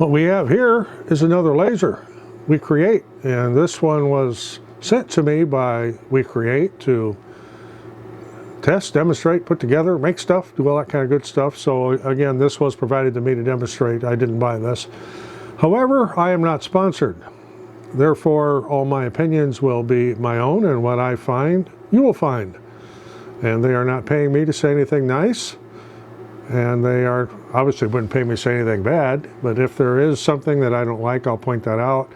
What we have here is another laser, WeCreat, and this one was sent to me by WeCreat to test, demonstrate, put together, make stuff, do all that kind of good stuff. So again, this was provided to me to demonstrate. I didn't buy this. However, I am not sponsored. Therefore, all my opinions will be my own, and what I find, you will find. And they are not paying me to say anything nice. And they are obviously wouldn't pay me to say anything bad, but if there is something that I don't like, I'll point that out.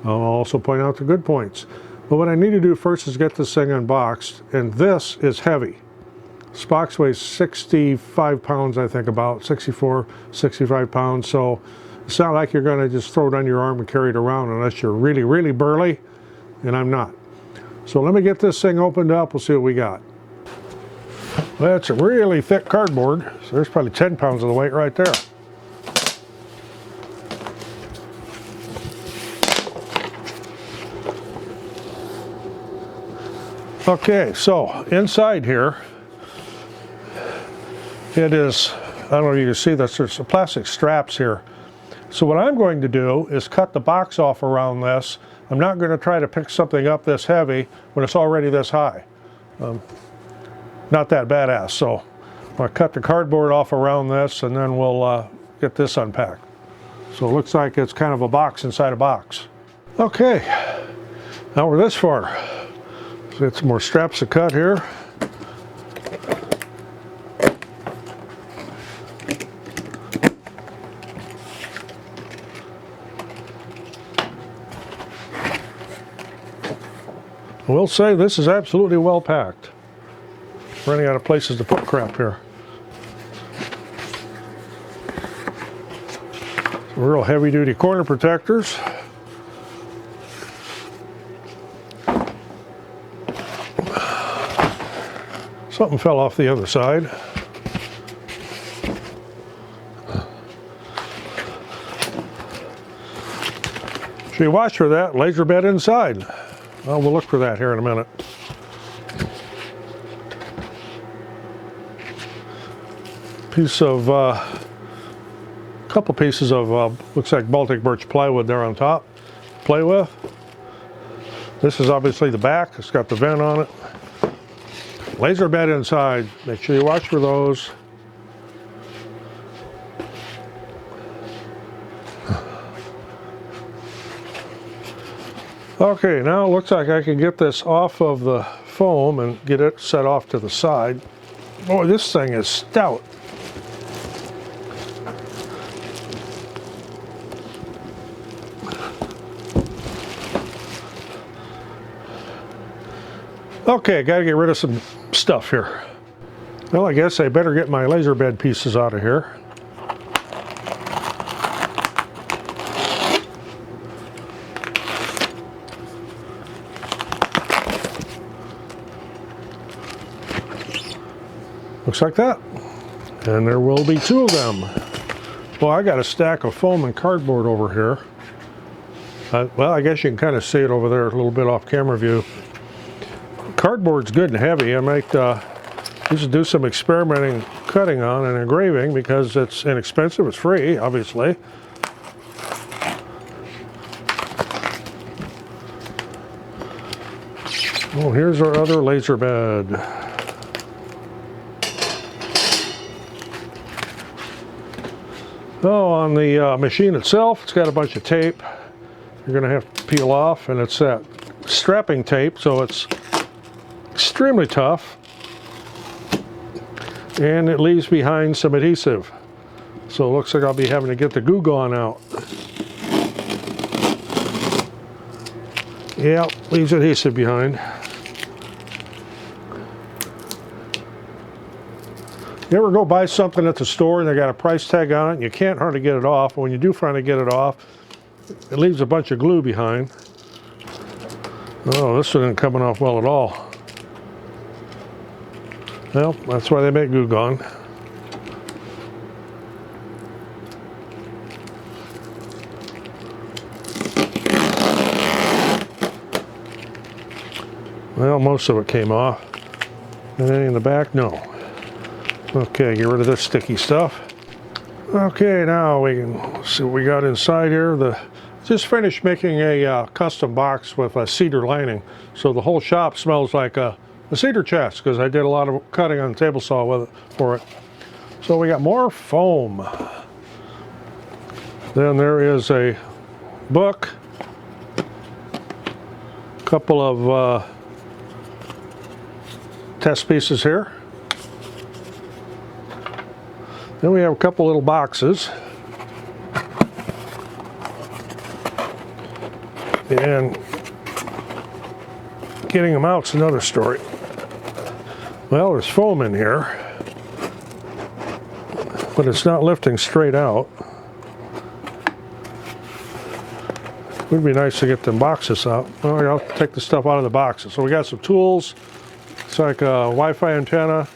I'll also point out the good points. But what I need to do first is get this thing unboxed, and this is heavy. This box weighs 65 pounds, I think, about 64, 65 pounds. So it's not like you're going to just throw it on your arm and carry it around unless you're really, really burly, and I'm not. So let me get this thing opened up. We'll see what we got. Well, that's a really thick cardboard, so there's probably 10 pounds of the weight right there. Okay, so inside here, it is, I don't know if you can see this, there's some plastic straps here. So what I'm going to do is cut the box off around this. I'm not going to try to pick something up this heavy when it's already this high. Not that badass, so I'm going to cut the cardboard off around this, and then we'll get this unpacked. So it looks like it's kind of a box inside a box. Okay, now we're this far. So get some more straps to cut here. I will say this is absolutely well packed. Running out of places to put crap here. Some real heavy duty corner protectors. Something fell off the other side. So you watch for that laser bed inside. Well, we'll look for that here in a minute. Piece of, couple pieces of, looks like Baltic birch plywood there on top. Play with. This is obviously the back. It's got the vent on it. Laser bed inside. Make sure you watch for those. Okay, now it looks like I can get this off of the foam and get it set off to the side. Boy, this thing is stout. Okay, got to get rid of some stuff here. Well, I guess I better get my laser bed pieces out of here. Looks like that. And there will be two of them. Well, I got a stack of foam and cardboard over here. Well, I guess you can kind of see it over there a little bit off camera view. Cardboard's good and heavy. I might just do some experimenting cutting on and engraving because it's inexpensive. It's free, obviously. Oh, here's our other laser bed. Oh, on the machine itself, it's got a bunch of tape. You're going to have to peel off, and it's that strapping tape, so it's extremely tough, and it leaves behind some adhesive. So it looks like I'll be having to get the Goo Gone out. Yeah, leaves adhesive behind. You ever go buy something at the store and they got a price tag on it and you can't hardly get it off, and when you do finally get it off, it leaves a bunch of glue behind. Oh, this isn't coming off well at all. Well, that's why they make Goo Gone. Well, most of it came off. Anything in the back? No. Okay, get rid of this sticky stuff. Okay, now we can see what we got inside here. Just finished making a custom box with a cedar lining, so the whole shop smells like a cedar chest because I did a lot of cutting on the table saw with it for it. So we got more foam. Then there is a book, a couple of test pieces here. Then we have a couple little boxes. And getting them out's another story. Well, there's foam in here, but it's not lifting straight out. Would be nice to get them boxes out. Well, I'll take the stuff out of the boxes. So we got some tools. It's like a Wi-Fi antenna,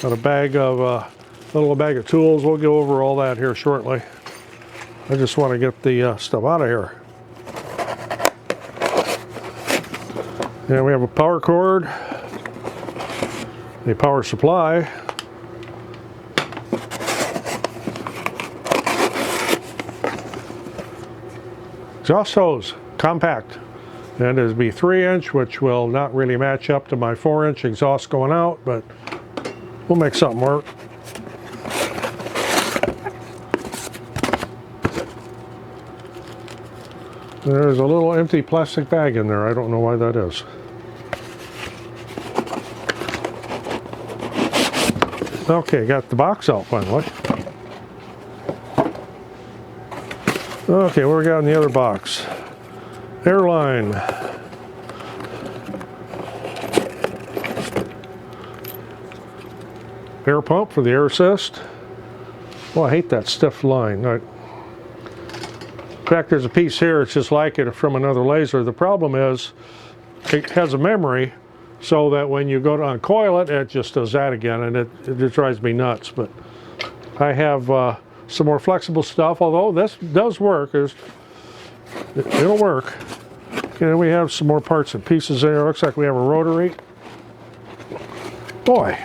got a bag of little bag of tools. We'll go over all that here shortly. I just want to get the stuff out of here. And we have a power cord, a power supply, exhaust hose, compact, and it'll be 3-inch, which will not really match up to my 4-inch exhaust going out, but we'll make something work. There's a little empty plastic bag in there. I don't know why that is. Okay, got the box out finally. Okay, what we got in the other box? Airline. Air pump for the air assist. Well, I hate that stiff line. In fact, there's a piece here, it's just like it from another laser. The problem is it has a memory so that when you go to uncoil it, it just does that again, and it just drives me nuts. But I have some more flexible stuff, although this does work. It'll work. Okay, we have some more parts and pieces there. Looks like we have a rotary. Boy.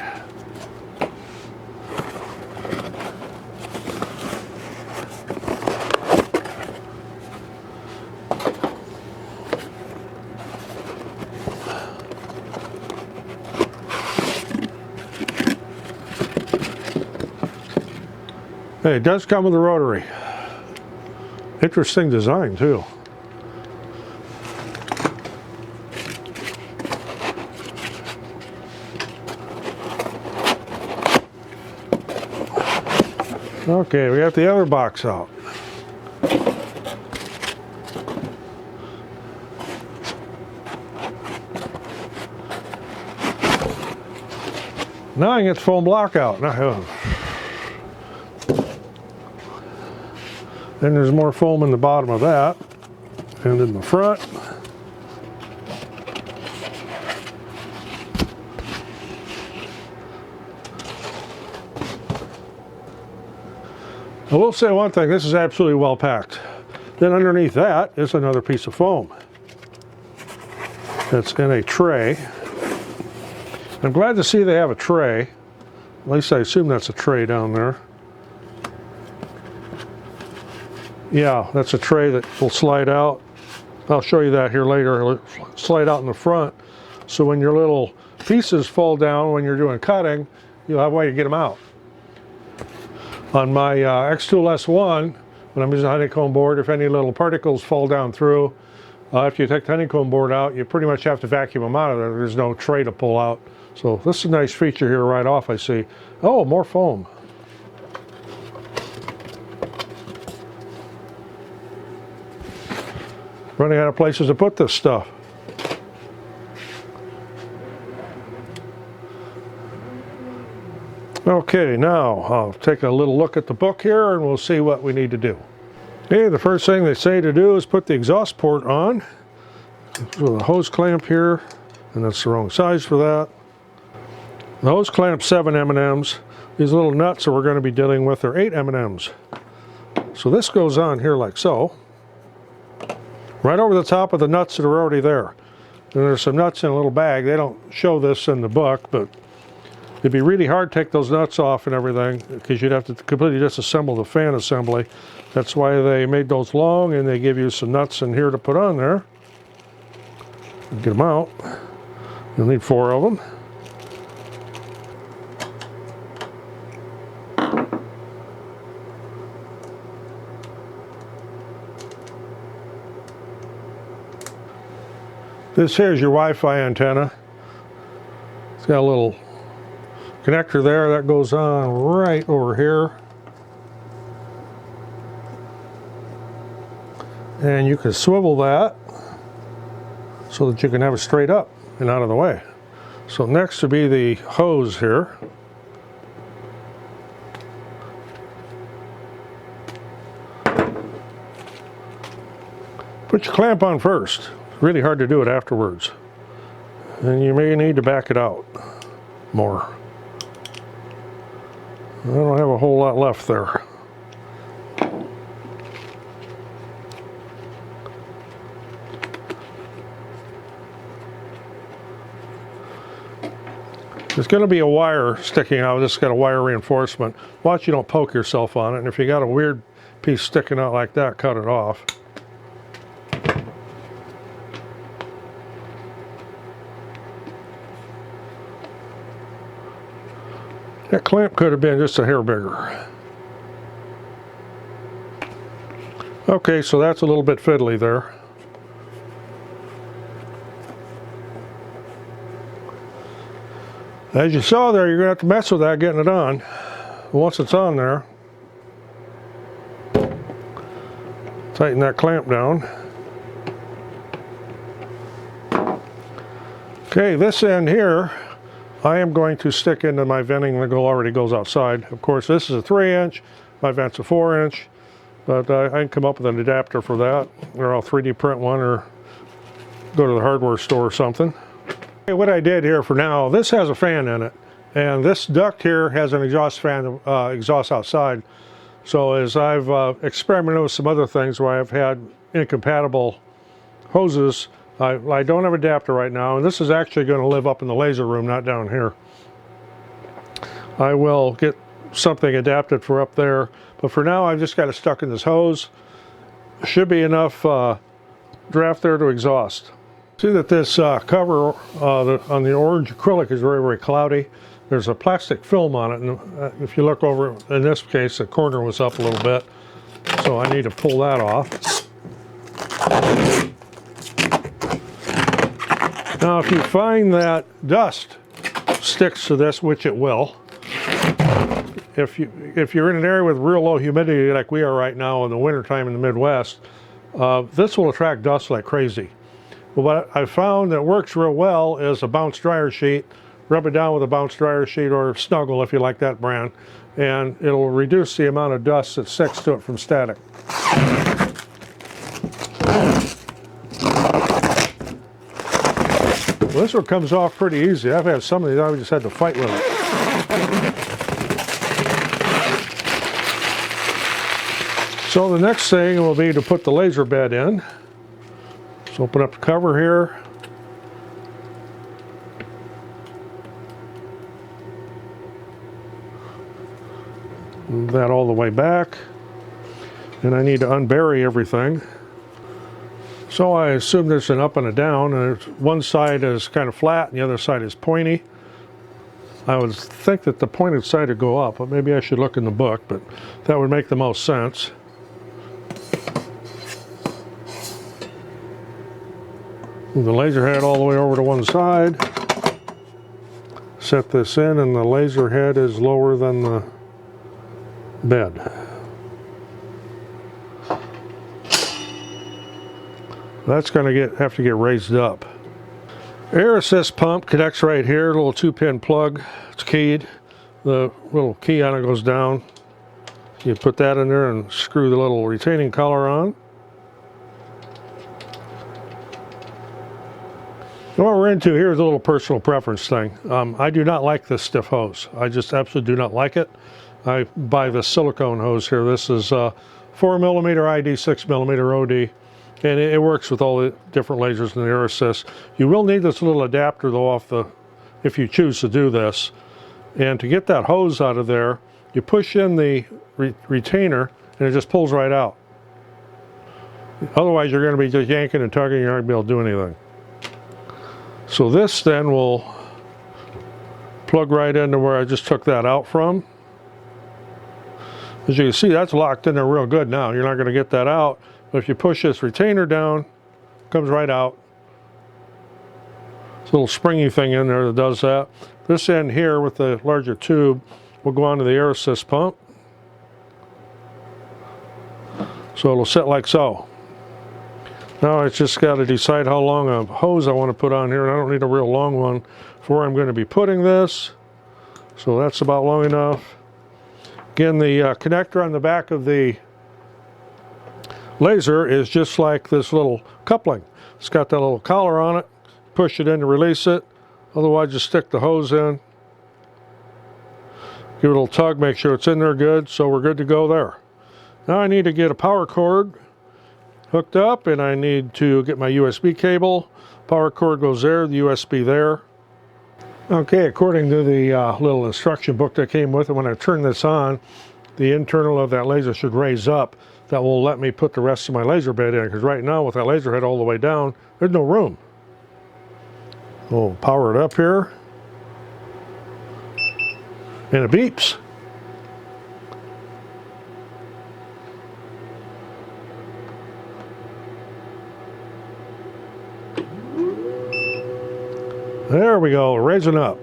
Hey, it does come with a rotary. Interesting design too. Okay, we got the other box out. Now I get the foam block out. Then there's more foam in the bottom of that, and in the front. I will say one thing, this is absolutely well packed. Then underneath that is another piece of foam that's in a tray. I'm glad to see they have a tray. At least I assume that's a tray down there. Yeah, that's a tray that will slide out. I'll show you that here later. It'll slide out in the front. So when your little pieces fall down when you're doing cutting, you'll have a way to get them out. On my X-Tool S1, when I'm using a honeycomb board, if any little particles fall down through, after you take the honeycomb board out, you pretty much have to vacuum them out of there. There's no tray to pull out. So this is a nice feature here right off, I see. Oh, more foam. Running out of places to put this stuff. Okay, now I'll take a little look at the book here and we'll see what we need to do. Okay, the first thing they say to do is put the exhaust port on. With a hose clamp here, and that's the wrong size for that. The hose clamp 7 M&Ms. These little nuts that we're going to be dealing with are 8 M&Ms. So this goes on here like so. Right over the top of the nuts that are already there. And there's some nuts in a little bag. They don't show this in the book, but It'd be really hard to take those nuts off and everything because you'd have to completely disassemble the fan assembly. That's why they made those long, and they give you some nuts in here to put on there. Get them out. You'll need 4 of them. This here is your Wi-Fi antenna. It's got a little connector there that goes on right over here. And you can swivel that so that you can have it straight up and out of the way. So next would be the hose here. Put your clamp on first. It's really hard to do it afterwards. And you may need to back it out more. I don't have a whole lot left there. There's going to be a wire sticking out. This has got a wire reinforcement. Watch you don't poke yourself on it. And if you got a weird piece sticking out like that, cut it off. That clamp could have been just a hair bigger. Okay, so that's a little bit fiddly there. As you saw there, you're going to have to mess with that getting it on. Once it's on there, tighten that clamp down. Okay, this end here, I am going to stick into my venting that already goes outside. Of course, this is a 3-inch, my vent's a 4-inch, but I can come up with an adapter for that, or I'll 3D print one or go to the hardware store or something. Okay, what I did here for now, this has a fan in it, and this duct here has an exhaust fan, exhaust outside. So as I've experimented with some other things where I've had incompatible hoses, I don't have an adapter right now, and this is actually going to live up in the laser room, not down here. I will get something adapted for up there, but for now I've just got it stuck in this hose. Should be enough draft there to exhaust. See that this cover on the orange acrylic is very, very cloudy. There's a plastic film on it, and if you look over, in this case, the corner was up a little bit, so I need to pull that off. Now, if you find that dust sticks to this, which it will, if you're in an area with real low humidity like we are right now in the wintertime in the Midwest, this will attract dust like crazy. But what I found that works real well is a bounce dryer sheet. Rub it down with a bounce dryer sheet or Snuggle if you like that brand, and it'll reduce the amount of dust that sticks to it from static. Well, this one comes off pretty easy. I've had some of these I just had to fight with it. So the next thing will be to put the laser bed in. So open up the cover here. Move that all the way back. And I need to unbury everything. So I assume there's an up and a down, and one side is kind of flat and the other side is pointy. I would think that the pointed side would go up, but maybe I should look in the book, but that would make the most sense. Move the laser head all the way over to one side. Set this in, and the laser head is lower than the bed. That's going to have to get raised up. Air assist pump connects right here, a little 2-pin plug. It's keyed. The little key on it goes down. You put that in there and screw the little retaining collar on. And what we're into here is a little personal preference thing. I do not like this stiff hose. I just absolutely do not like it. I buy the silicone hose here. This is 4mm ID, 6mm OD. And it works with all the different lasers in the air assist. You will need this little adapter though if you choose to do this. And to get that hose out of there, you push in the retainer and it just pulls right out. Otherwise, you're going to be just yanking and tugging, you're not going to be able to do anything. So this then will plug right into where I just took that out from. As you can see, that's locked in there real good now. You're not going to get that out. But if you push this retainer down, it comes right out. It's a little springy thing in there that does that. This end here with the larger tube will go onto the air assist pump. So it'll sit like so. Now I just got to decide how long a hose I want to put on here, and I don't need a real long one for where I'm going to be putting this. So that's about long enough. Again, the connector on the back of the laser is just like this little coupling. It's got that little collar on it. Push it in to release it. Otherwise, just stick the hose in. Give it a little tug, make sure it's in there good, so we're good to go there. Now I need to get a power cord hooked up, and I need to get my USB cable. Power cord goes there, the USB there. Okay, according to the little instruction book that came with it, when I turn this on, the internal of that laser should raise up. That will let me put the rest of my laser bed in, because right now with that laser head all the way down, there's no room. We'll power it up here. And it beeps. There we go, raising up.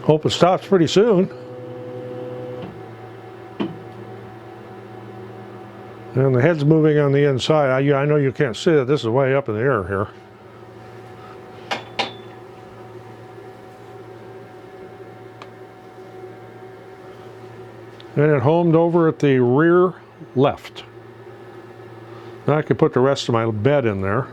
Hope it stops pretty soon. And the head's moving on the inside. I know you can't see it. This is way up in the air here. And it homed over at the rear left. Now I can put the rest of my bed in there.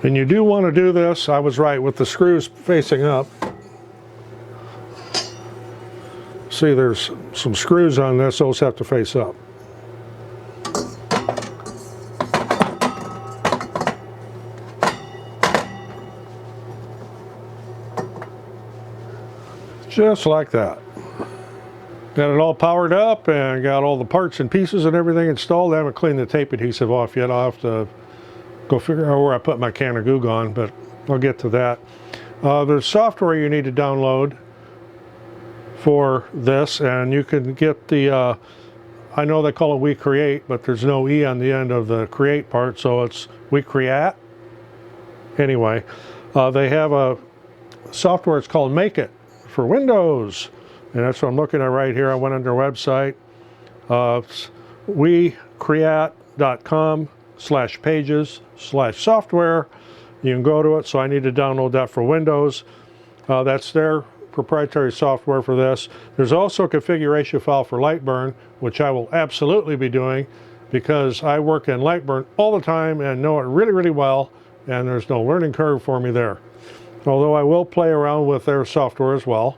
And you do want to do this, I was right, with the screws facing up. See, there's some screws on this, those have to face up. Just like that. Got it all powered up and got all the parts and pieces and everything installed. I haven't cleaned the tape adhesive off yet. I'll have to go figure out where I put my can of goo gone, but I'll get to that. There's software you need to download for this, and you can get the, I know they call it WeCreate, but there's no E on the end of the create part, so it's WeCreat. Anyway, they have a software, it's called Make It for Windows, and that's what I'm looking at right here. I went on their website, WeCreat.com/pages/software. You can go to it, so I need to download that for Windows. That's their proprietary software for this. There's also a configuration file for LightBurn, which I will absolutely be doing because I work in LightBurn all the time and know it really, really well, and there's no learning curve for me there. Although I will play around with their software as well.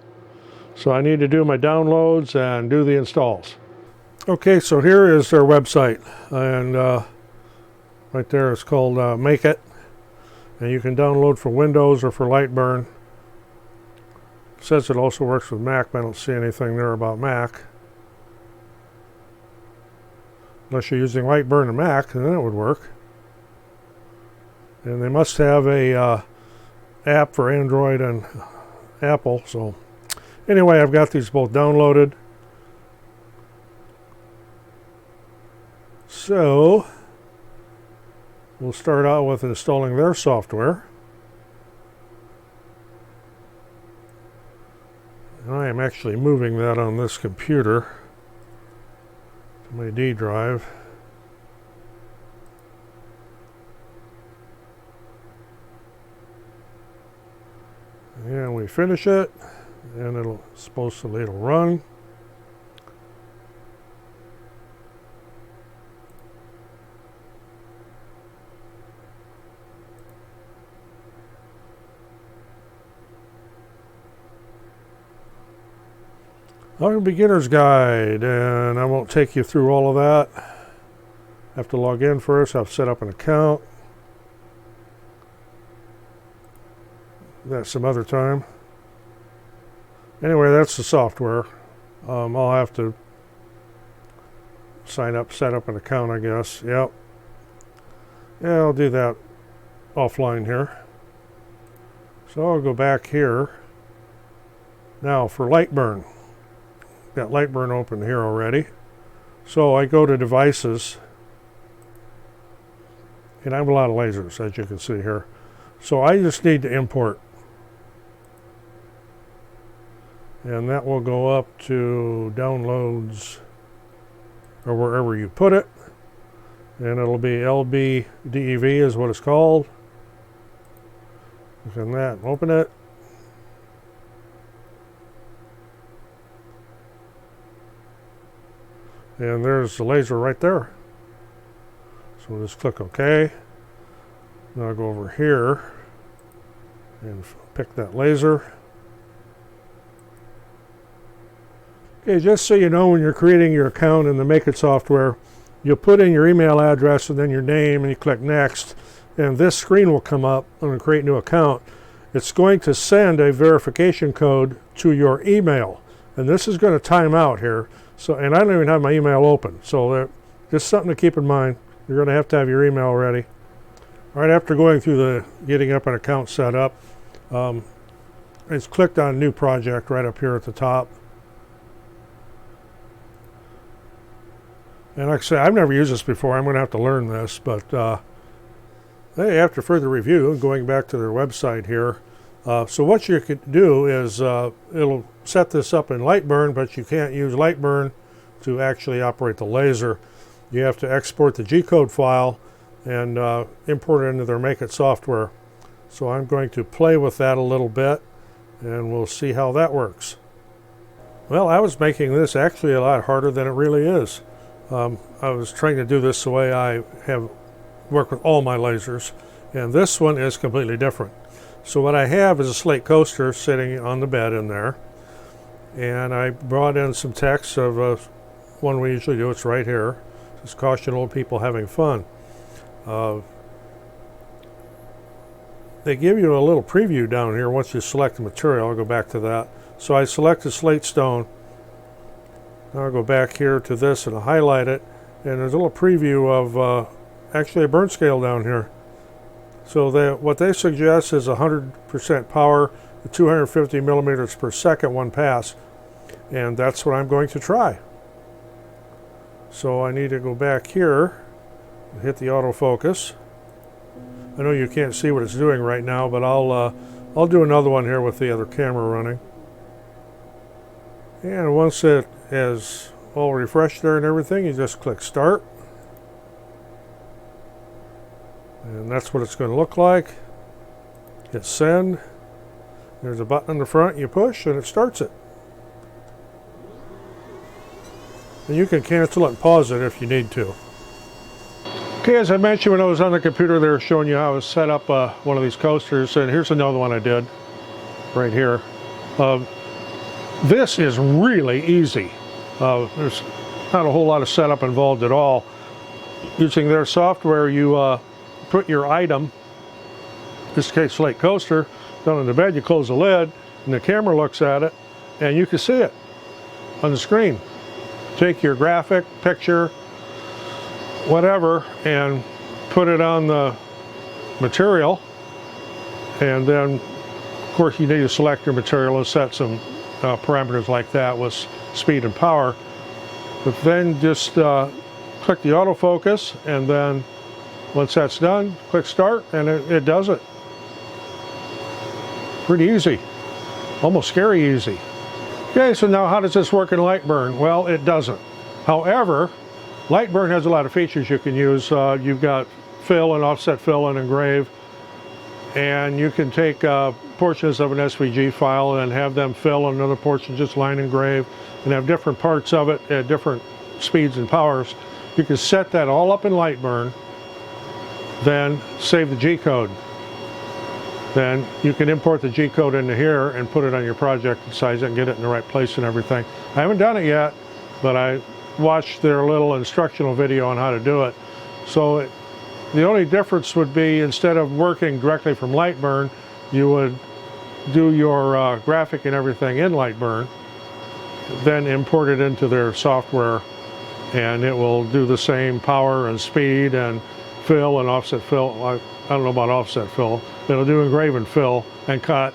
So I need to do my downloads and do the installs. Okay, so here is their website, and right there it's called Make It, and you can download for Windows or for LightBurn. It says it also works with Mac, but I don't see anything there about Mac. Unless you're using LightBurn and Mac, then it would work. And they must have a app for Android and Apple. So anyway, I've got these both downloaded. So we'll start out with installing their software. And I am actually moving that on this computer to my D drive. And we finish it, and it'll supposedly it'll run. Welcome to Beginner's Guide, and I won't take you through all of that. I have to log in first. I've set up an account. That's some other time. Anyway, that's the software. I'll have to sign up, set up an account, I guess. Yep. Yeah, I'll do that offline here. So I'll go back here. Now for LightBurn. Got LightBurn open here already. So I go to Devices. And I have a lot of lasers, as you can see here. So I just need to import. And that will go up to Downloads, or wherever you put it. And it'll be LBDEV is what it's called. Click on that and open it. And there's the laser right there. So we'll just click OK. Now I'll go over here and pick that laser. Okay, just so you know, when you're creating your account in the Make It software, you'll put in your email address and then your name, and you click Next, and this screen will come up on Create New Account. It's going to send a verification code to your email, and this is going to time out here. So, and I don't even have my email open, so just something to keep in mind. You're going to have your email ready. Right after going through the getting up an account set up, it's clicked on New Project right up here at the top. And like I say, I've never used this before. I'm going to have to learn this, but hey, after further review, going back to their website here, so what you could do is it'll set this up in LightBurn, but you can't use LightBurn to actually operate the laser. You have to export the G-code file and import it into their Make It software. So I'm going to play with that a little bit, and we'll see how that works. Well, I was making this actually a lot harder than it really is. I was trying to do this the way I have worked with all my lasers, and this one is completely different. So what I have is a slate coaster sitting on the bed in there, and I brought in some text of one we usually do. It's right here. Just caution old people having fun. They give you a little preview down here once you select the material. I'll go back to that. So I selected slate stone. Now I'll go back here to this and I'll highlight it, and there's a little preview of actually a burn scale down here. So what they suggest is 100% power, 250 millimeters per second, one pass, and that's what I'm going to try. So I need to go back here and hit the autofocus. I know you can't see what it's doing right now, but I'll do another one here with the other camera running. And once it is all refreshed there and everything, you just click Start. And that's what it's going to look like. Hit Send. There's a button in the front you push and it starts it. And you can cancel it and pause it if you need to. Okay, as I mentioned when I was on the computer there showing you how I set up one of these coasters, and here's another one I did right here. This is really easy. There's not a whole lot of setup involved at all. Using their software, you put your item, in this case slate coaster, down on the bed. You close the lid and the camera looks at it and you can see it on the screen. Take your graphic, picture, whatever, and put it on the material, and then of course you need to select your material and set some parameters like that with speed and power. But then just click the autofocus, and then once that's done, click Start, and it does it. Pretty easy, almost scary easy. Okay, so now how does this work in LightBurn? Well, it doesn't. However, LightBurn has a lot of features you can use. You've got fill and offset fill and engrave, and you can take portions of an SVG file and have them fill, and another portion just line engrave, and have different parts of it at different speeds and powers. You can set that all up in LightBurn, then save the G-code. then you can import the G-code into here and put it on your project and size it and get it in the right place and everything. I haven't done it yet, but I watched their little instructional video on how to do it. So the only difference would be, instead of working directly from LightBurn, you would do your graphic and everything in LightBurn, then import it into their software, and it will do the same power and speed and fill and offset fill. I don't know about offset fill. It'll do engrave and fill and cut.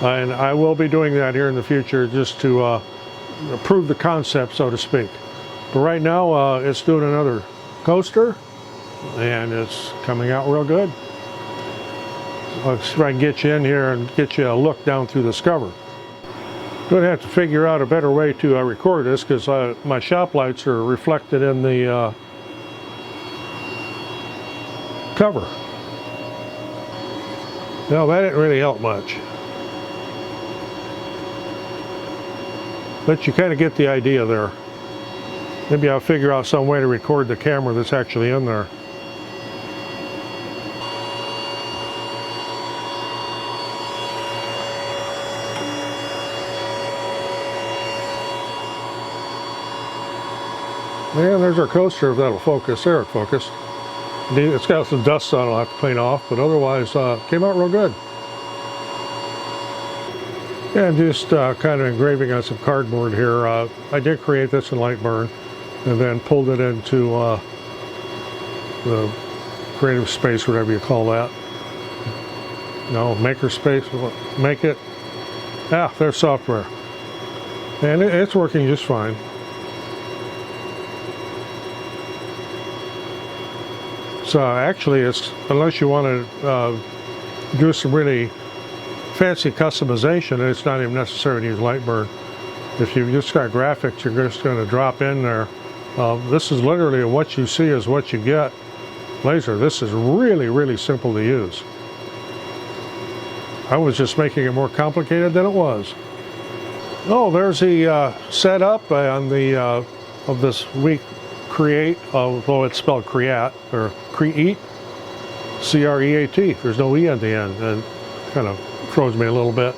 And I will be doing that here in the future, just to prove the concept, so to speak. But right now it's doing another coaster, and it's coming out real good. Let's try and get you in here and get you a look down through this cover. Going to have to figure out a better way to record this, because my shop lights are reflected in the cover. No, that didn't really help much. But you kind of get the idea there. Maybe I'll figure out some way to record the camera that's actually in there. And there's our coaster, if that'll focus. There, it focused. It's got some dust on it I'll have to clean off, but otherwise came out real good. And just kind of engraving on some cardboard here. I did create this in LightBurn and then pulled it into the creative space, whatever you call that. No, maker space, make it. Ah, there's software. And it's working just fine. So actually, it's, unless you want to do some really fancy customization, it's not even necessary to use LightBurn. If you've just got graphics, you're just going to drop in there. This is literally a what you see is what you get laser. This is really, really simple to use. I was just making it more complicated than it was. Oh, there's the setup on the of this WeCreat, although it's spelled Create or Create, C-R-E-A-T. There's no E at the end, and kind of throws me a little bit.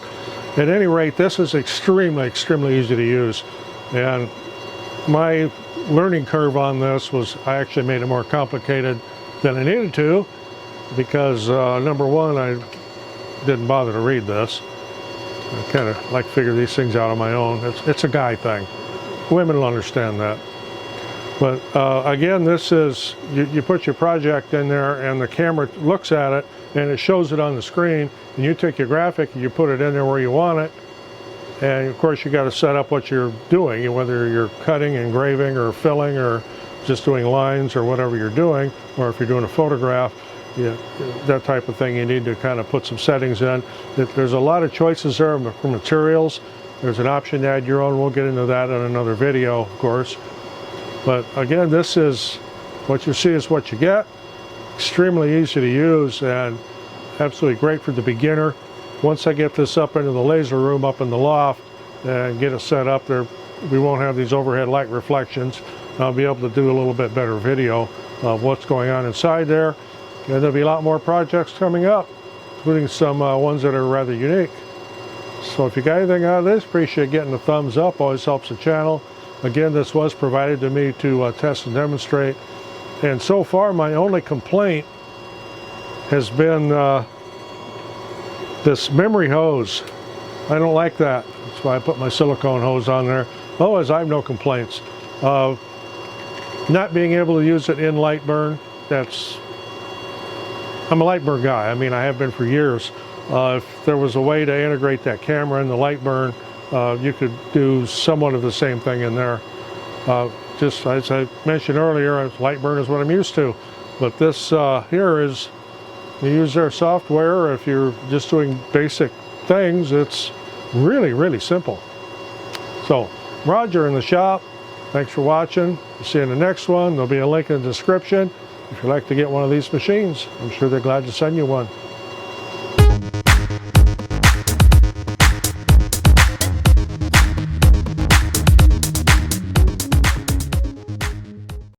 At any rate, this is extremely, extremely easy to use, and my learning curve on this was I actually made it more complicated than I needed to, because number one, I didn't bother to read this. I kind of like to figure these things out on my own. It's a guy thing. Women will understand that. But again, this is, you put your project in there and the camera looks at it and it shows it on the screen, and you take your graphic and you put it in there where you want it. And of course you got to set up what you're doing, whether you're cutting, engraving, or filling, or just doing lines, or whatever you're doing, or if you're doing a photograph, that type of thing, you need to kind of put some settings in. There's a lot of choices there for materials. There's an option to add your own. We'll get into that in another video, of course. But again, this is what you see is what you get. Extremely easy to use and absolutely great for the beginner. Once I get this up into the laser room up in the loft and get it set up there, we won't have these overhead light reflections. I'll be able to do a little bit better video of what's going on inside there. And there'll be a lot more projects coming up, including some ones that are rather unique. So if you got anything out of this, appreciate getting a thumbs up. Always helps the channel. Again, this was provided to me to test and demonstrate. And so far, my only complaint has been this memory hose. I don't like that. That's why I put my silicone hose on there. Otherwise, I have no complaints. Not being able to use it in LightBurn, I'm a LightBurn guy. I mean, I have been for years. If there was a way to integrate that camera in the LightBurn, you could do somewhat of the same thing in there. Just as I mentioned earlier, LightBurn is what I'm used to. But this here is, you use their software. If you're just doing basic things, it's really, really simple. So, Roger in the shop. Thanks for watching. See you in the next one. There'll be a link in the description if you'd like to get one of these machines. I'm sure they're glad to send you one.